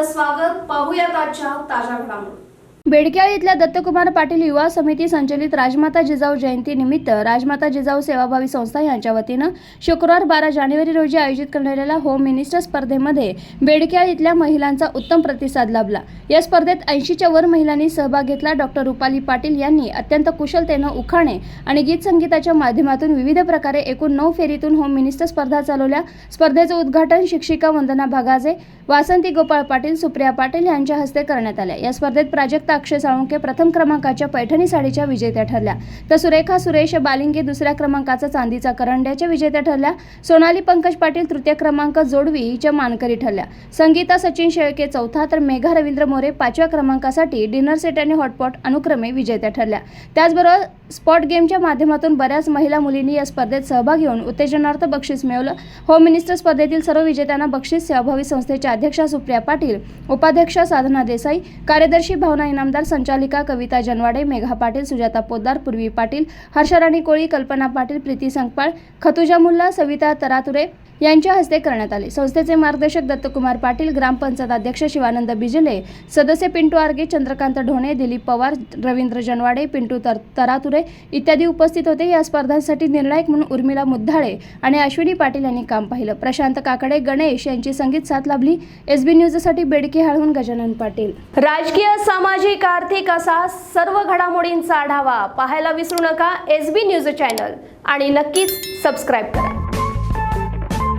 आपलं स्वागत. पाहूयात आजच्या ताज्या घडामोडी. बेडक्याळ इथल्या दत्तकुमार पाटील युवा समिती संचलित राजमाता जिजाऊ जयंती निमित्त राजमाता जिजाऊ सेवाभावी संस्था यांच्या वतीनं शुक्रवार 12 जानेवारी रोजी आयोजित करण्यात होम मिनिस्टर स्पर्धेमध्ये बेडक्याळ इथल्या महिलांचा उत्तम प्रतिसाद लाभला. या स्पर्धेत 80च्या वर महिलांनी सहभाग घेतला. डॉक्टर रुपाली पाटील यांनी अत्यंत कुशलतेनं उखाणे आणि गीत संगीताच्या माध्यमातून विविध प्रकारे एकूण 9 फेरीतून होम मिनिस्टर स्पर्धा चालवल्या. स्पर्धेचं उद्घाटन शिक्षिका वंदना भागाजे, वासंती गोपाळ पाटील, सुप्रिया पाटील यांच्या हस्ते करण्यात आले. या स्पर्धेत प्राजक्ता अक्षय साळुंखे प्रथम क्रमांकाच्या पैठणी साडीच्या विजेत्या ठरल्या, तर सुरेखा सुरेश बालिंगे दुसऱ्या क्रमांकाचा चांदीचा करंड्याच्या विजेत्या ठरल्या. सोनाली पंकज पाटील तृतीय क्रमांक जोडवी हिच्या मानकरी ठरल्या. संगीता सचिन शेळके चौथा, तर मेघा रवींद्र मोरे 5व्या क्रमांकासाठी डिनर सेट आणि हॉटपॉट अनुक्रमे विजेत्या ठरल्या. त्याचबरोबर स्पॉट गेमच्या माध्यमातून बऱ्याच महिला मुलींनी या स्पर्धेत सहभाग घेऊन उत्तेजनार्थ बक्षीस मिळवलं. होम मिनिस्टर स्पर्धेतील सर्व विजेत्यांना बक्षीस सेवाभावी संस्थेच्या अध्यक्षा सुप्रिया पाटील, उपाध्यक्षा साधना देसाई, कार्यदर्शी भावना इनामदार, संचालिका कविता जनवाडे, मेघा पाटील, सुजाता पोद्दार, पूर्वी पाटील, हर्षराणी कोळी, कल्पना पाटील, प्रीती संकपाळ, खतुजा मुल्ला, सविता तरातुरे यांच्या हस्ते करण्यात आले. संस्थेचे मार्गदर्शक दत्तकुमार पाटील, ग्रामपंचायत अध्यक्ष शिवानंद बिजले, सदस्य पिंटू आर्गे, चंद्रकांत ढोणे, दिलीप पवार, रवींद्र जनवाडे, पिंटू तरातुरे इत्यादी उपस्थित होते. या स्पर्धांसाठी निर्णायक म्हणून उर्मिला मुद्दाळे आणि अश्विनी पाटील यांनी काम पाहिलं. प्रशांत काकडे, गणेश यांची संगीत साथ लाभली. SB न्यूजसाठी बेडकेहाळहून गजानन पाटील. राजकीय, सामाजिक, आर्थिक असा सर्व घडामोडींचा आढावा पाहायला विसरू नका SB न्यूज चॅनल आणि नक्कीच सबस्क्राईब करा.